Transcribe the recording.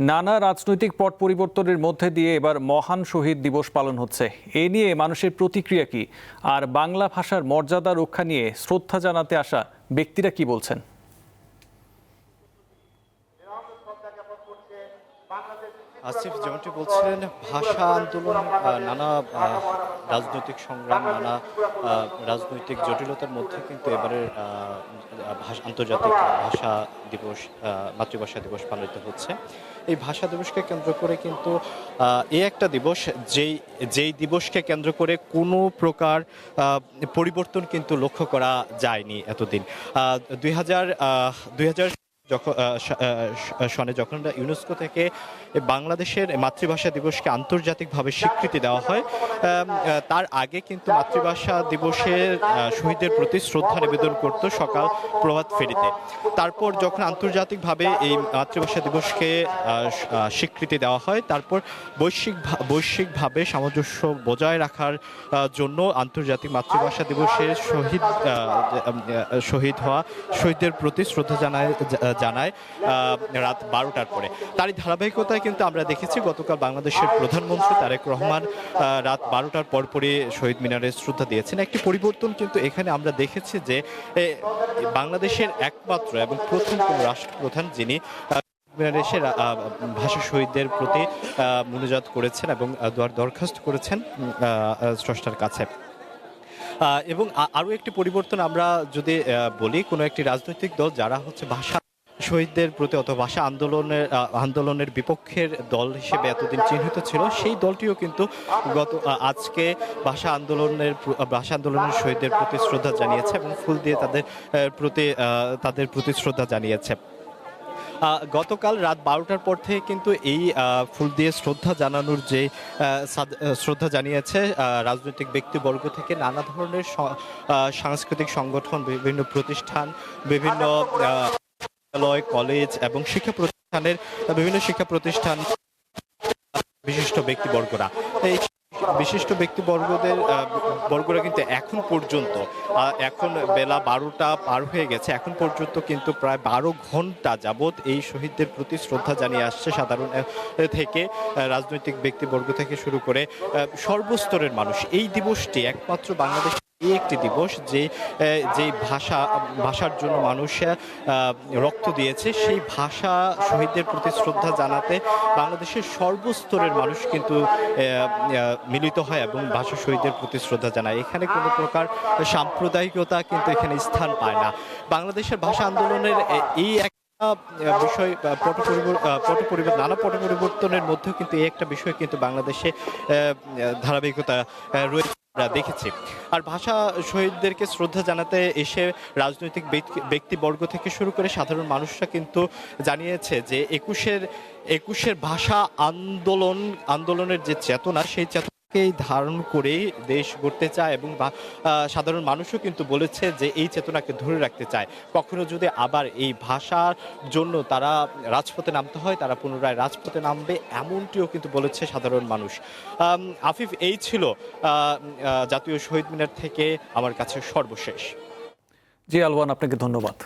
নানা রাজনৈতিক পট পরিবর্তনের মধ্যে দিয়ে এবার মহান শহীদ দিবস পালন হচ্ছে। এ নিয়ে মানুষের প্রতিক্রিয়া কি, আর বাংলা ভাষার মর্যাদা রক্ষা নিয়ে শ্রদ্ধা জানাতে আসা ব্যক্তিরা কি বলছেন? আসিফ যেমনটি বলছিলেন, ভাষা আন্দোলন, নানা রাজনৈতিক সংগ্রাম, নানা রাজনৈতিক জটিলতার মধ্যে কিন্তু এবারের আন্তর্জাতিক ভাষা দিবস, মাতৃভাষা দিবস পালিত হচ্ছে। এই ভাষা দিবসকে কেন্দ্র করে কিন্তু এই একটা দিবস যেই দিবসকে কেন্দ্র করে কোনো প্রকার পরিবর্তন কিন্তু লক্ষ্য করা যায়নি এতদিন। 2000 সনে যখন ইউনেস্কো থেকে বাংলাদেশের মাতৃভাষা দিবসকে আন্তর্জাতিকভাবে স্বীকৃতি দেওয়া হয়, তার আগে কিন্তু মাতৃভাষা দিবসের শহীদদের প্রতি শ্রদ্ধা নিবেদন করত সকাল প্রভাত ফেরিতে। তারপর যখন আন্তর্জাতিকভাবে এই মাতৃভাষা দিবসকে স্বীকৃতি দেওয়া হয়, তারপর বৈশ্বিকভাবে সামঞ্জস্য বজায় রাখার জন্য আন্তর্জাতিক মাতৃভাষা দিবসের শহীদ হওয়া শহীদদের প্রতি শ্রদ্ধা জানায় রাত 12টার পরে। তারই ধারাবাহিকতায় কিন্তু আমরা দেখেছি গতকাল বাংলাদেশের প্রধানমন্ত্রী তারেক রহমান রাত 12টার পরপরই শহীদ মিনারে শ্রদ্ধা দিয়েছেন। একটি পরিবর্তন কিন্তু এখানে আমরা দেখেছি যে বাংলাদেশের একমাত্র এবং প্রথম কোন রাষ্ট্রপ্রধান যিনি এসে ভাষা শহীদদের প্রতি মোনাজাত করেছেন এবং দরখাস্ত করেছেন স্রষ্টার কাছে। এবং আরও একটি পরিবর্তন আমরা যদি বলি, কোনো একটি রাজনৈতিক দল যারা হচ্ছে ভাষা শহীদদের প্রতি অথবা ভাষা আন্দোলনের বিপক্ষের দল হিসেবে এতদিন চিহ্নিত ছিল, সেই দলটিও কিন্তু আজকে ভাষা আন্দোলনের শহীদদের প্রতি শ্রদ্ধা জানিয়েছে এবং ফুল দিয়ে তাদের প্রতি শ্রদ্ধা জানিয়েছে। গতকাল রাত 12টার পর থেকে কিন্তু এই ফুল দিয়ে শ্রদ্ধা জানিয়েছে রাজনৈতিক ব্যক্তিবর্গ থেকে নানা ধরনের সাংস্কৃতিক সংগঠন, বিভিন্ন প্রতিষ্ঠান, বিভিন্ন বিদ্যালয়, কলেজ এবং বিভিন্ন শিক্ষা প্রতিষ্ঠান, বিশিষ্ট ব্যক্তিবর্গরা। এই বিশিষ্ট বর্গরা কিন্তু এখন বেলা 12টা পার হয়ে গেছে, এখন পর্যন্ত কিন্তু প্রায় 12 ঘন্টা যাবৎ এই শহীদদের প্রতি শ্রদ্ধা জানিয়ে আসছে সাধারণ থেকে রাজনৈতিক ব্যক্তিবর্গ থেকে শুরু করে সর্বস্তরের মানুষ। এই দিবসটি একমাত্র বাংলাদেশ এই একটি দিবস যে ভাষার জন্য মানুষ রক্ত দিয়েছে, সেই ভাষা শহীদদের প্রতি শ্রদ্ধা জানাতে বাংলাদেশের সর্বস্তরের মানুষ কিন্তু মিলিত হয় এবং ভাষা শহীদদের প্রতি শ্রদ্ধা জানায়। এখানে কোনো প্রকার সাম্প্রদায়িকতা কিন্তু এখানে স্থান পায় না। বাংলাদেশের ভাষা আন্দোলনের এই বিষয় নানা পট পরিবর্তনের মধ্যেও কিন্তু এই একটা বিষয় কিন্তু বাংলাদেশে ধারাবাহিকতা রয়েছে দেখেছি। আর ভাষা শহীদদেরকে শ্রদ্ধা জানাতে এসে রাজনৈতিক ব্যক্তিবর্গ থেকে শুরু করে সাধারণ মানুষরা কিন্তু জানিয়েছে যে একুশের ভাষা আন্দোলনের যে চেতনা, সেই চেতনাকেই ধারণ করেই দেশ গড়তে চায় এবং সাধারণ মানুষও কিন্তু বলেছে যে এই চেতনাকে ধরে রাখতে চায়। কখনো যদি আবার এই ভাষার জন্য তারা রাজপথে নামতে হয়, তারা পুনরায় রাজপথে নামবে, এমনটিও কিন্তু বলেছে সাধারণ মানুষ। আফিফ, এই ছিল জাতীয় শহীদ মিনার থেকে আমার কাছে সর্বশেষ। জি আলওয়ান, আপনাকে ধন্যবাদ।